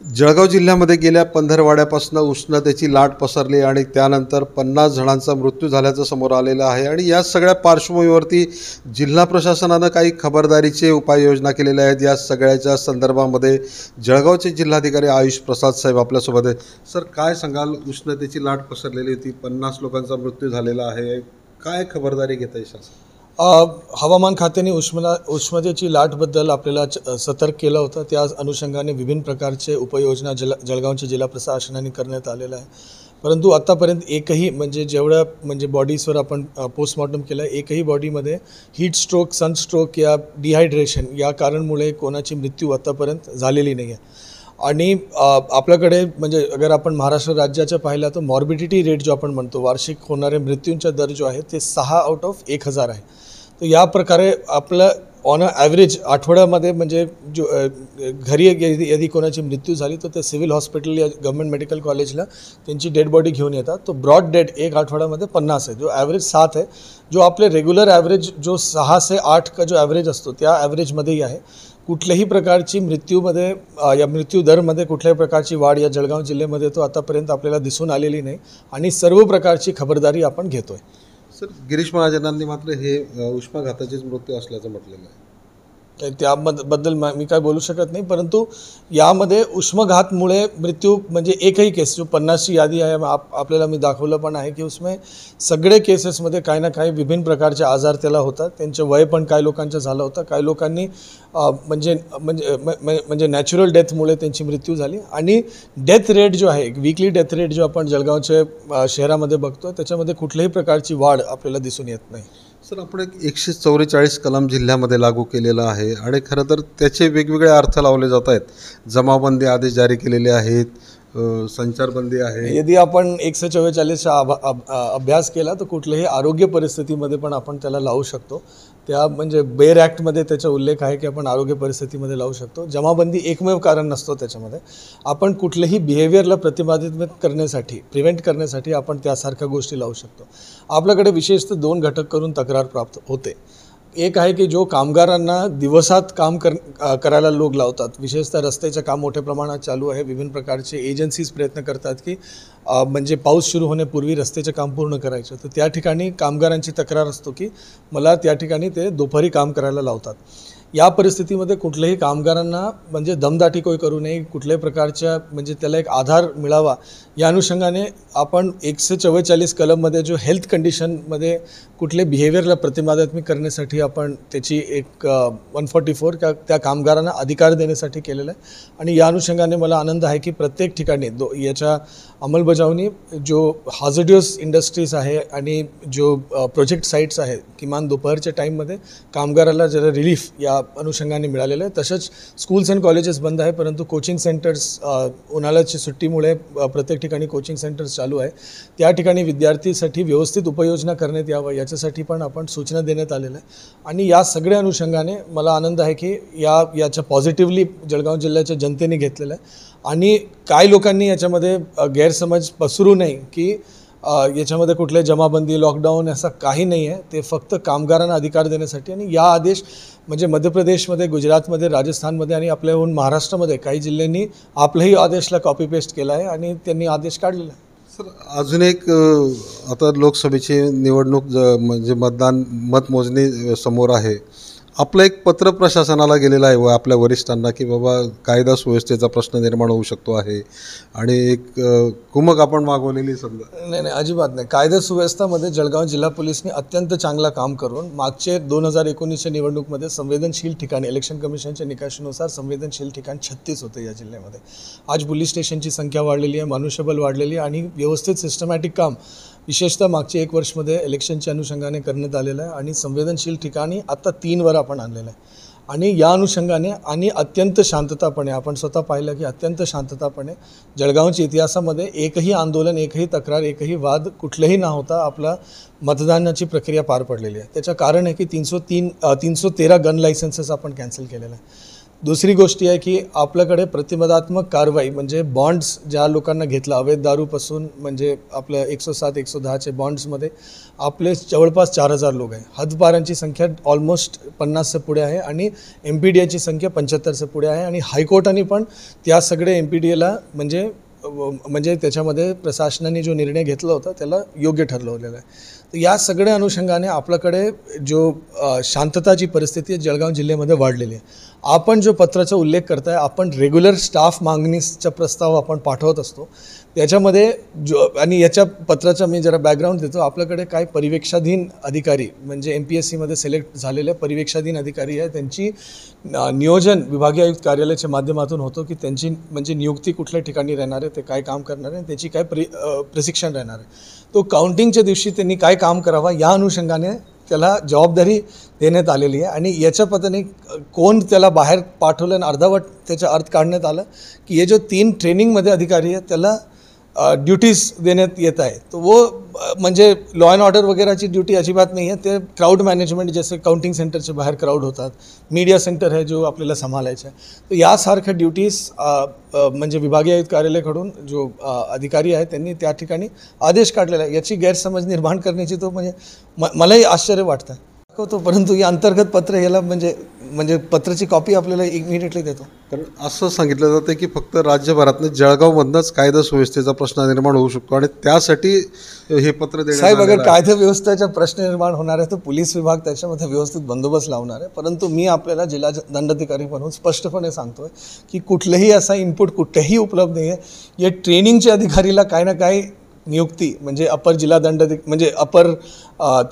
जळगाव जिल्ह्यामध्ये गेल्या पंधरवड्यापासून उष्णतेची लाट पसरली आणि त्यानंतर 50 जणांचा मृत्यू झाल्याचं समोर आलेलं आहे। आणि या सगळ्या पार्श्वभूमीवरती जिल्हा प्रशासनानं काही खबरदारीचे उपाययोजना केलेल्या आहेत। या सगळ्याच्या संदर्भामध्ये जळगावचे जिल्हाधिकारी आयुष प्रसाद साहेब आपल्यासोबत आहेत। सर, काय सांगाल? उष्णतेची लाट पसरलेली होती, 50 लोकांचा मृत्यू झालेला आहे, काय खबरदारी घेत आहे शासन? हवामान खात्याने उष्णतेची लाटबद्दल आपल्याला सतर्क केलं होतं। त्या अनुषंगाने विभिन्न प्रकारचे उपाययोजना जळगावच्या जिल्हा प्रशासनाने करण्यात आलेलं आहे। परंतु आतापर्यंत एकही जेवढं बॉडीजवर आपण पोस्टमॉर्टम केलं आहे, एकही बॉडीमध्ये हीट स्ट्रोक, सनस्ट्रोक या डिहायड्रेशन या कारणामुळे कोणाची मृत्यू आतापर्यंत झालेली नाही आहे। आणि आपल्याकडे अगर आपण महाराष्ट्र राज्याचं पाहिलं तर मॉर्बिडिटी रेट जो आपण म्हणतो, वार्षिक होणारे मृत्यूंचा दर जो आहे ते 6 आउट ऑफ 1000 आहे। तर या प्रकारे आपलं ऑन अ ॲव्हरेज आठवड्यामध्ये जो घरी यदि कोणाची मृत्यू झाली तर ते सिव्हिल हॉस्पिटल या गव्हर्नमेंट मेडिकल कॉलेजला त्यांची डेड बॉडी घेऊन येतात। तो ब्रॉड डेड एक आठवड्यामध्ये 50 आहे, जो ॲव्हरेज 7 आहे। जो आपले रेग्युलर ॲव्हरेज जो 6 से 8 का जो ॲव्हरेज असतो त्या ॲव्हरेजमध्येही आहे। कुठल्याही प्रकारची या मृत्यू दरमध्ये कुठल्याही प्रकारची वाढ या जळगाव जिल्ह्यामध्ये तो आतापर्यंत आपल्याला दिसून आलेली नाही आणि सर्व प्रकारची खबरदारी आपण घेतोय। सर, गिरीश महाजनांनी मात्र हे उष्माघाताचेच मृत्यू असल्याचं म्हटलेलं आहे। त्याबद्दल मी काय बोलू शकत नाही, परंतु यामध्ये उष्माघातमुळे मृत्यू एकही केस जो 50ची यादी आहे आपल्याला मी दाखवलं पण आहे की उसमें सगळे केसेसमध्ये काही ना काही विभिन्न प्रकारचे आजार त्याला होतात। त्यांचं वय पण काही लोकांचं झालं होतं, काही लोकांनी नॅचरल डेथमुळे त्यांची मृत्यू झाली। आणि डेथ रेट जो आहे, वीकली डेथ रेट जो आपण जळगावच्या शहरामध्ये बघतो त्याच्यामध्ये कुठल्याही प्रकारची वाढ आपल्याला दिसून येत नाही। सर, आपण 144 कलम जिल्ह्यामध्ये लागू केलेला आहे आणि खरं तर त्याचे वेगवेगळे अर्थ लावले जात आहेत। जमावबंदी आदेश जारी केलेले आहेत, संचारबंदी आहे। यदि आपण 144चा अभ्यास केला तर कुठल्याही आरोग्य परिस्थितीमध्ये पण आपण त्याला लावू शकतो। त्या बेर ॲक्टमध्ये त्याचा उल्लेख आहे की आपण आरोग्य परिस्थितीमध्ये लावू शकतो। जमाबंदी एकमेव कारण नसतो, त्याच्यामध्ये आपण कुठल्याही बिहेवियरला प्रतिबंधित करण्यासाठी, प्रिव्हेंट करण्यासाठी आपण त्यासारख्या गोष्टी लावू शकतो। आपल्याकडे विशेषतः 2 घटक करून तक्रार प्राप्त होते। एक आहे की जो कामगारांना दिवसात काम करायला लोक लावतात, विशेषतः रस्त्याचं काम मोठ्या प्रमाणात चालू आहे। विभिन्न प्रकारचे एजन्सीज प्रयत्न करतात की पाऊस सुरू होण्यापूर्वी रस्त्याचं काम पूर्ण करायचं, तर त्या ठिकाणी कामगारांची तक्रार असतो की मला त्या ठिकाणी ते दुपारी काम करायला लावतात। या परिस्थितीमध्ये कुठल्याही कामगारांना दमदाटी कोई करू नये, कुठल्याही प्रकारच्या त्याला एक आधार मिळावा या अनुषंगाने आपण 144 कलममध्ये जो हेल्थ कंडिशनमध्ये कुठले बिहेवियरला प्रतिबंधित करण्यासाठी आपण त्याची एक 144 त्या कामगारांना अधिकार देण्यासाठी केलेला आहे। आणि या अनुषंगाने मला आनंद आहे की प्रत्येक ठिकाणी याच्या अंमलबजावणी जो हाझर्डियस इंडस्ट्रीज आहे आणि जो प्रोजेक्ट साईट्स आहेत, किमान दुपारच्या टाईममध्ये कामगाराला जरा रिलीफ या अनुषंगाने मिळालेलं आहे। तसंच स्कूल्स अँड कॉलेजेस बंद आहे, परंतु कोचिंग सेंटर्स उन्हाळ्याची सुट्टीमुळे प्रत्येक ठिकाणी कोचिंग सेंटर्स चालू आहे। त्या ठिकाणी विद्यार्थीसाठी व्यवस्थित उपाययोजना करण्यात यावं याच्यासाठी पण आपण सूचना देण्यात आलेल्या आहे। आणि या सगळ्या अनुषंगाने मला आनंद आहे की याच्या पॉझिटिव्हली जळगाव जिल्ह्याच्या जनतेने घेतलेलं आहे। आणि काही लोकांनी याच्यामध्ये गैरसमज पसरू नये की याच्यामध्ये कुठले जमाबंदी, लॉकडाऊन असं काही नाही आहे। ते फक्त कामगारांना अधिकार देण्यासाठी। आणि या आदेश मध्य प्रदेशमध्ये, गुजरातमध्ये, राजस्थानमध्ये आणि आपल्याहून महाराष्ट्रामध्ये काही जिल्ह्यांनी आपल्याही आदेशला कॉपी पेस्ट केला आहे आणि त्यांनी आदेश काढलेला आहे। सर, अजून एक आता लोकसभेची निवडणूक मतमोजणी समोर आहे। आपलं एक पत्र प्रशासनाला गेलेलं आहे व आपल्या वरिष्ठांना की बाबा कायदा सुव्यवस्थेचा प्रश्न निर्माण होऊ शकतो आहे आणि एक कुमक आपण मागवलेली समजा। नाही, अजिबात नाही। कायदा सुव्यवस्थेमध्ये जळगाव जिल्हा पोलिसने अत्यंत चांगला काम करून मागचे 2019च्या निवडणूकमध्ये संवेदनशील ठिकाणी इलेक्शन कमिशनच्या निकषानुसार संवेदनशील ठिकाण 36 होते या जिल्ह्यामध्ये। आज पोलीस स्टेशनची संख्या वाढलेली आहे, मनुष्यबळ वाढलेली आहे आणि व्यवस्थित सिस्टमॅटिक काम विशेषतः मागचे 1 वर्षमध्ये इलेक्शनच्या अनुषंगाने करण्यात आलेलं आहे। आणि संवेदनशील ठिकाणी आता 3 वर आपण आणलेलं आहे। आणि या अनुषंगाने आणि अत्यंत शांततापणे आपण स्वतः पाहिलं की अत्यंत शांततापणे जळगावच्या इतिहासामध्ये एकही आंदोलन, एकही तक्रार, एकही वाद कुठलेही न होता आपला मतदानाची प्रक्रिया पार पडलेली आहे। त्याचं कारण आहे की 313 गन लायसन्सेस आपण कॅन्सल केलेलं आहे। दुसरी गोष्ट आहे की आपल्याकडे प्रतिबंधात्मक कारवाई म्हणजे बॉन्ड्स ज्या लोकांना घेतला अवैध दारूपासून, म्हणजे आपलं 107 110चे बॉन्ड्समध्ये आपले जवळपास 4000 लोक आहे. हद्दपारांची संख्या ऑलमोस्ट 50च्या पुढे आहे आणि MPDAची संख्या 75च्या पुढे आहे. आणि हायकोर्टाने पण त्या सगळे MPDAला म्हणजे त्याच्यामध्ये प्रशासनाने जो निर्णय घेतला होता त्याला योग्य ठरवलेला आहे. तर या सगळ्या अनुषंगाने आपल्याकडे जो शांतताची परिस्थिती आहे जळगाव जिल्ह्यामध्ये वाढलेली आहे. आपण जो पत्राचा उल्लेख करताय, आपण रेग्युलर स्टाफ मागणीचा प्रस्ताव आपण पाठवत असतो त्याच्यामध्ये आणि याच्या पत्राचा मी जरा बॅकग्राऊंड देतो. आपल्याकडे काय परिवेक्षाधीन अधिकारी म्हणजे MPSCमध्ये सिलेक्ट झालेले परिवेक्षाधीन अधिकारी आहे, त्यांची नियोजन विभागीय आयुक्त कार्यालयाच्या माध्यमातून होतो की त्यांची म्हणजे नियुक्ती कुठल्या ठिकाणी राहणार आहे, ते काय काम करणार आहे, त्याची काय प्रशिक्षण राहणार आहे. तो काउंटिंगच्या दिवशी त्यांनी काय काम करावं या अनुषंगाने त्याला जबाबदारी देण्यात आलेली आहे. आणि याच्या पद्धतीने कोण त्याला बाहेर पाठवलं आणि अर्धवट त्याचा अर्थ काढण्यात आलं की हे जो 3 ट्रेनिंगमध्ये अधिकारी आहेत त्याला ड्युटीज देण्यात येत आहे. तो वो म्हणजे लॉ अँड ऑर्डर वगैरेची ड्यूटी अजिबात नाही आहे. ते क्राउड मॅनेजमेंट जसे काउंटिंग सेंटरचे बाहेर क्राउड होतात, मीडिया सेंटर आहे जो आपल्याला सांभाळायचं आहे, तर यासारख्या ड्युटीज म्हणजे विभागीय आयुक्त कार्यालयाकडून जो अधिकारी आहे त्यांनी त्या ठिकाणी आदेश काढलेला आहे. याची गैरसमज निर्माण करण्याची तो म्हणजे मलाही आश्चर्य वाटतं तो, परंतु या अंतर्गत पत्र याला म्हणजे पत्राची कॉपी आपल्याला इमिडिएटली देतो. कारण असं सांगितलं जातं की फक्त राज्यभरातनं जळगावमधनंच कायदा सुव्यवस्थेचा प्रश्न निर्माण होऊ शकतो आणि त्यासाठी हे पत्र देण्यात साहेब, अगर कायदा व्यवस्थेचा प्रश्न निर्माण होणार आहे तर पोलीस विभाग त्याच्यामध्ये व्यवस्थित बंदोबस्त लावणार आहे. परंतु मी आपल्याला जिल्हा दंडाधिकारी म्हणून स्पष्टपणे सांगतोय की कुठलंही असा इनपुट कुठेही उपलब्ध नाही आहे. या ट्रेनिंगच्या अधिकारीला काही ना काही नियुक्ती म्हणजे अपर जिल्हा म्हणजे अपर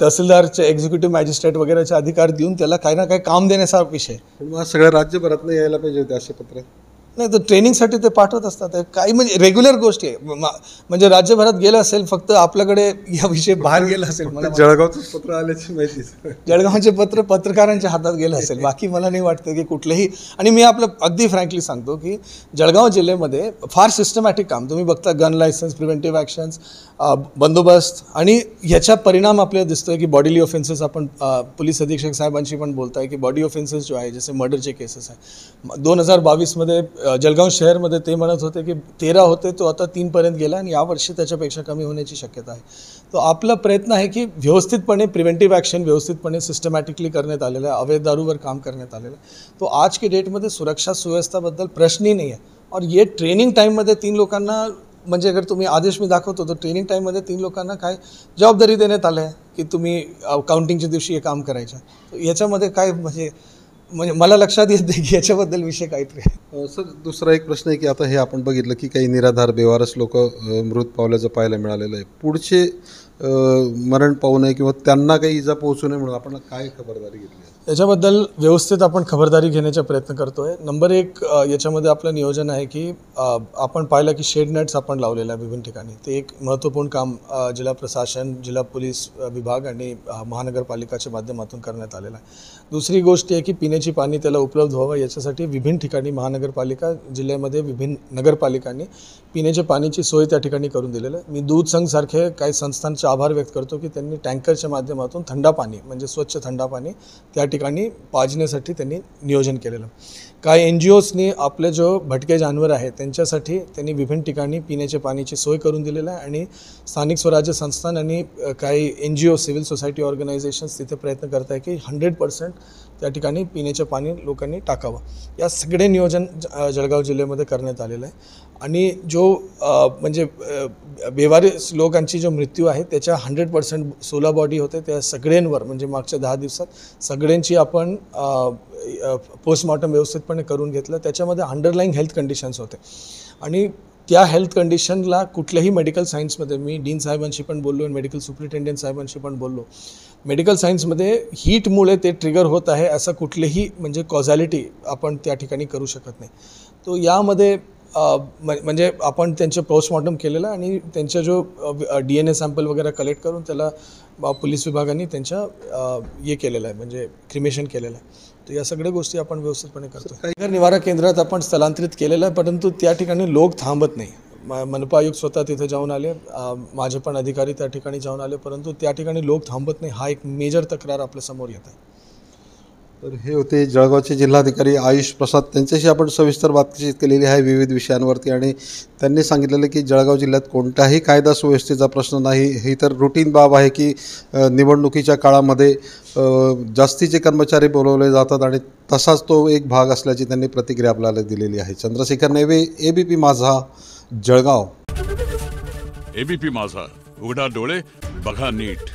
तहसीलदारचे एक्झिक्युटिव्ह मॅजिस्ट्रेट वगैरेचे अधिकार देऊन त्याला काही ना काही काम देण्याचा विषय. पण सगळ्या राज्यभरातनं यायला पाहिजे होते असे पत्र. नाही, तर ट्रेनिंगसाठी ते पाठवत असतात. काही म्हणजे रेग्युलर गोष्टी आहे. म्हणजे राज्यभरात गेलं असेल, फक्त आपल्याकडे या विषय बाहेर गेला असेल. मला जळगावचं पत्र आल्याची माहिती, जळगावचे पत्र पत्रकारांच्या हातात गेलं असेल, बाकी मला नाही वाटतं की कुठलेही. आणि मी आपलं अगदी फ्रँकली सांगतो की जळगाव जिल्ह्यामध्ये फार सिस्टमॅटिक काम तुम्ही बघता, गन लायसन्स, प्रिव्हेंटिव्ह ॲक्शन्स, बंदोबस्त, आणि ह्याचा परिणाम आपल्याला दिसतोय की बॉडीली ऑफेन्सेस. आपण पोलीस अधीक्षक साहेबांशी पण बोलताय की बॉडी ऑफेन्सेस जो आहे जसे मर्डरचे केसेस आहे 2022मध्ये जळगाव शहरमध्ये ते म्हणत होते की 13 होते, तो आता 3पर्यंत गेला आणि यावर्षी त्याच्यापेक्षा कमी होण्याची शक्यता आहे. तो आपला प्रयत्न आहे की व्यवस्थितपणे प्रिव्हेंटिव्ह ॲक्शन व्यवस्थितपणे सिस्टमॅटिकली करण्यात आलेलं आहे. अवैध दारूवर काम करण्यात आलेलं आहे. तो आज की डेटमध्ये सुरक्षा सुव्यवस्थाबद्दल प्रश्नही नाही आहे. और ये ट्रेनिंग टाईममध्ये 3 लोकांना म्हणजे अगर तुम्ही आदेश मी दाखवतो तर ट्रेनिंग टाईममध्ये 3 लोकांना काय जबाबदारी देण्यात आली आहे की तुम्ही काउंटिंगच्या दिवशी हे काम करायचं. याच्यामध्ये काय म्हणजे मला लक्षात येत नाही की याच्याबद्दल विषय काहीतरी आहे. सर, दुसरा एक प्रश्न आहे की आता हे आपण बघितलं की काही निराधार बेवारस लोक मृत पावल्याचं पाहायला मिळालेलं आहे. पुढचे मरण पावू नये किंवा त्यांना काही इजा पोहोचू नये म्हणून आपण काय खबरदारी घेतली आहे? याच्याबद्दल व्यवस्थित आपण खबरदारी घेण्याचा प्रयत्न करतो आहे. नंबर 1 याच्यामध्ये आपलं नियोजन आहे की आपण पाहिलं की शेड नेट्स आपण लावलेलं आहे विभिन्न ठिकाणी. ते एक महत्त्वपूर्ण काम जिल्हा प्रशासन, जिल्हा पोलीस विभाग आणि महानगरपालिकाच्या माध्यमातून करण्यात आलेलं आहे. दुसरी गोष्ट आहे की पिण्याची पाणी त्याला उपलब्ध व्हावं याच्यासाठी विभिन्न ठिकाणी महानगरपालिका, जिल्ह्यामध्ये विभिन्न नगरपालिकांनी पिण्याच्या पाण्याची सोय त्या ठिकाणी करून दिलेलं आहे. मी दूध संघसारखे काही संस्थांचे आभार व्यक्त करतो की त्यांनी टँकरच्या माध्यमातून थंड पाणी म्हणजे स्वच्छ थंड पाणी त्या ठिकाणी पाजण्यासाठी त्यांनी नियोजन केलेलं. काही NGOsनी आपले जो भटके जानवर आहेत त्यांच्यासाठी त्यांनी विभिन्न ठिकाणी पिण्याच्या पाण्याची सोय करून दिलेलं आहे. आणि स्थानिक स्वराज्य संस्थान आणि काही NGO, सिव्हिल सोसायटी ऑर्गनायझेशन्स तिथे प्रयत्न करत आहे की 100% त्या ठिकाणी पिण्याचे पाणी लोकांनी टाकावं. या सगळे नियोजन जळगाव जिल्ह्यामध्ये करण्यात आलेलं आहे. आणि जो म्हणजे बेवारस लोकांची जो मृत्यू आहे त्याच्या 100% 16 बॉडी होते त्या सगळ्यांवर म्हणजे मागच्या 10 दिवसात सगळ्यांची आपण पोस्टमॉर्टम व्यवस्थितपणे करून घेतलं. त्याच्यामध्ये अंडरलाईंग हेल्थ कंडिशन्स होते आणि त्या हेल्थ कंडिशनला कुठल्याही मेडिकल सायन्समध्ये मी डीन साहेबांशी पण बोललो आणि मेडिकल सुप्रिटेंडेंट साहेबांशी पण बोललो. मेडिकल सायन्समध्ये हीटमुळे ते ट्रिगर होत आहे असं कुठलेही म्हणजे कॉझॅलिटी आपण त्या ठिकाणी करू शकत नाही. तो यामध्ये म्हणजे आपण त्यांचे पोस्टमॉर्टम केलेलं आणि त्यांचा जो DNA सॅम्पल वगैरे कलेक्ट करून त्याला पोलीस विभागाने त्यांच्या हे केलेलं आहे म्हणजे क्रिमेशन केलेलं आहे. तर या सगळ्या गोष्टी आपण व्यवस्थितपणे करतो. काही निवारा केंद्रात आपण स्थलांतरित केलेलं आहे परंतु त्या ठिकाणी लोक थांबत नाही. मनपा आयुक्त स्वतः तिथे जाऊन आले, माझे पण अधिकारी त्या ठिकाणी जाऊन आले, परंतु त्या ठिकाणी लोक थांबत नाही. हा एक मेजर तक्रार आपल्यासमोर येत आहे. तर हे होते जळगावचे जिल्हाधिकारी आयुष प्रसाद. त्यांच्याशी आपण सविस्तर बातचीत केलेली आहे विविध विषयांवरती आणि त्यांनी सांगितलेलं की जळगाव जिल्ह्यात कोणत्याही कायदा सुव्यवस्थेचा प्रश्न नाही. ही तर रुटीन बाब आहे की निवडणुकीच्या काळामध्ये जास्तीचे कर्मचारी बोलवले जातात आणि तसाच तो एक भाग असल्याची त्यांनी प्रतिक्रिया आपल्याला दिलेली आहे. चंद्रशेखर नेवे, ABP माझा, जळगाव. ABP माझा, उघडा डोळे बघा नीट.